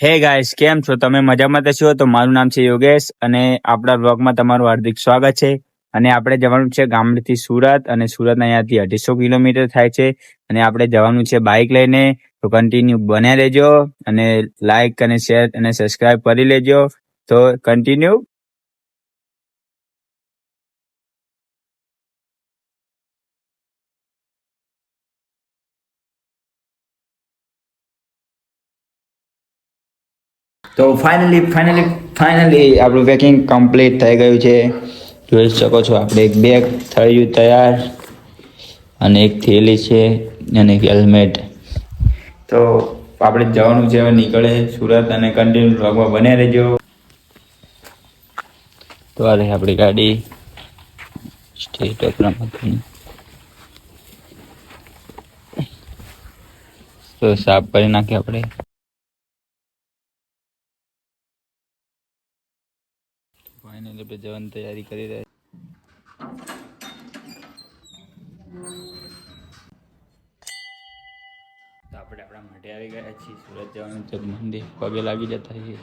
હે ગાઈસ, કેમ છો તમે? મજામાં તો છો? તો મારું નામ છે યોગેશ અને આપણા બ્લોગમાં તમારું હાર્દિક સ્વાગત છે. અને આપણે જવાનું છે ગામડેથી સુરત, અને સુરત અહીંયાથી 250 કિલોમીટર થાય છે. અને આપણે જવાનું છે બાઇક લઈને. તો કન્ટિન્યુ બન્યા રહેજો અને લાઈક અને શેર અને સબસ્ક્રાઇબ કરી લેજો. તો કન્ટિન્યુ. તો ફાઇનલી આપણું પેકિંગ કમ્પ્લીટ થઈ ગયું છે. જોઈ શકો છો, આપણે એક બેગ થયું તૈયાર, અને એક થેલી છે અને એક હેલ્મેટ. તો આપણે જવાનું છે, હવે નીકળે સુરત, અને કન્ટિન્યુ બ્લોગમાં બન્યા રહેજો. તો આ રહી આપણી ગાડી સ્ટેટ ઓપરામાંથી. તો સાફ કરી નાખીએ આપણે. ફાઇનલી આપણે જવાની તૈયારી કરી રહ્યા. તો આપણે આપણા માટે આવી ગયા છીએ. સુરત જવાનું છે, મંદિર પગે લાગી જતા છીએ.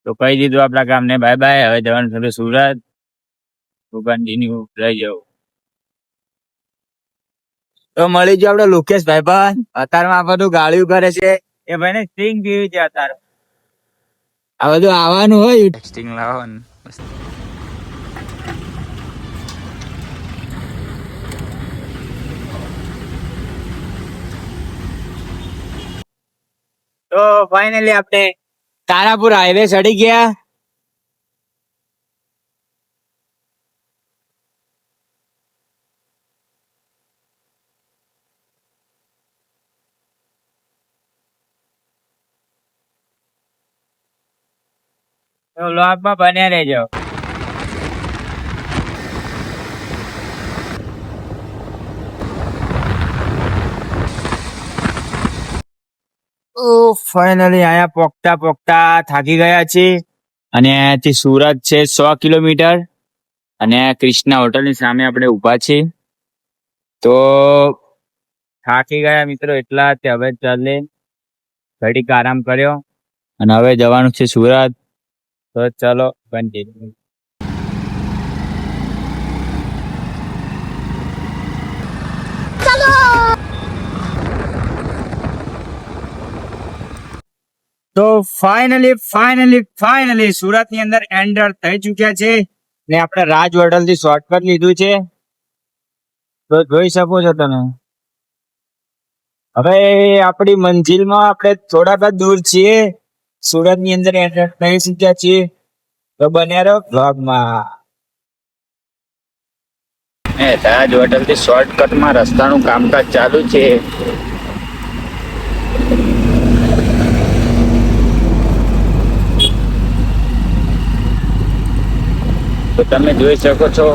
તો કહી દીધું આપણા ગામને બાય બાય. હવે જવાનું થયું સુરત. તો કન્ટિન્યુ રહી જાવ. તો મળી ગયો આપડે લોકેશ ભાઈ. પણ અત્યારમાં આ બધું ગાળ્યું કરે છે. એ ભાઈ ને સ્ટિંગ પીવી છે અત્યારે. આ બધું આવવાનું હોય સ્ટિંગ લાવવાનું. તો ફાઇનલી આપણે તારાપુર હાઈવે ચડી ગયા. તો વ્લોગમાં બન્યા રહેજો. ફાઇનલી અહીંયા પોકતા પોકતા થાકી ગયા છે. અને અહીંયાથી સુરત છે 100 કિલોમીટર. અને ક્રિષ્ના હોટલની સામે આપણે ઊભા છીએ. તો થાકી ગયા મિત્રો એટલા તે હવે ચાલે ઘડીક આરામ કર્યો, અને હવે જવાનું છે સુરત. તો ચલો કન્ટિન્યુ. તો ફાઇનલી સુરત ની અંદર એન્ટર થઈ ચુક્યા છે. ને આપણે રાજ હોટલ થી શોર્ટકટ લીધું છે. તો જોઈ શકો છો તમે. હવે આપણી મંજિલમાં આપણે થોડા દૂર છીએ. સુરત ની અંદર એન્ટર થઈ ચુક્યા છીએ. તો બન્યા રહો બ્લોગમાં. રાજ હોટલ થી શોર્ટકટમાં રસ્તાનું કામકાજ ચાલુ છે. તો તમે જોઈ શકો છો.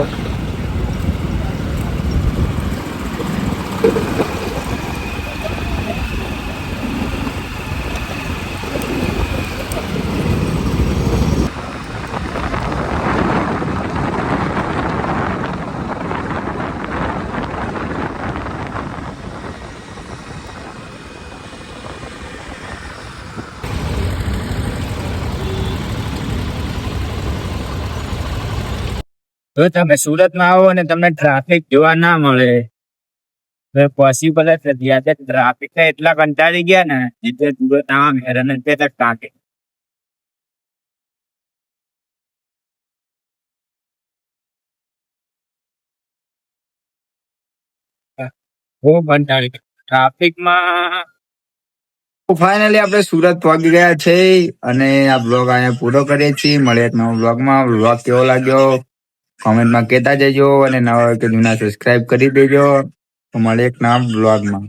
જો તમે સુરતમાં આવો અને તમને ટ્રાફિક જોવા ના મળે પોસિબલ જ નથી. આજે ટ્રાફિક એટલા કંટાળી ગયા ને, એટલે સુરત આવા હેરાન જ ટ્રાફિક. બહુ કંટાળી ટ્રાફિકમાં. ફાઇનલી આપણે સુરત પહોંચી ગયા છે, અને આ બ્લોગ અહીંયા પૂરો કરીએ છીએ. મળે એક નવો બ્લોગમાં. બ્લોગ કેવો લાગ્યો કોમેન્ટમાં કહેતા જજો, અને નવા હોય તો જૂના સબસ્ક્રાઇબ કરી દેજો. તો મળે એક નવા બ્લોગમાં.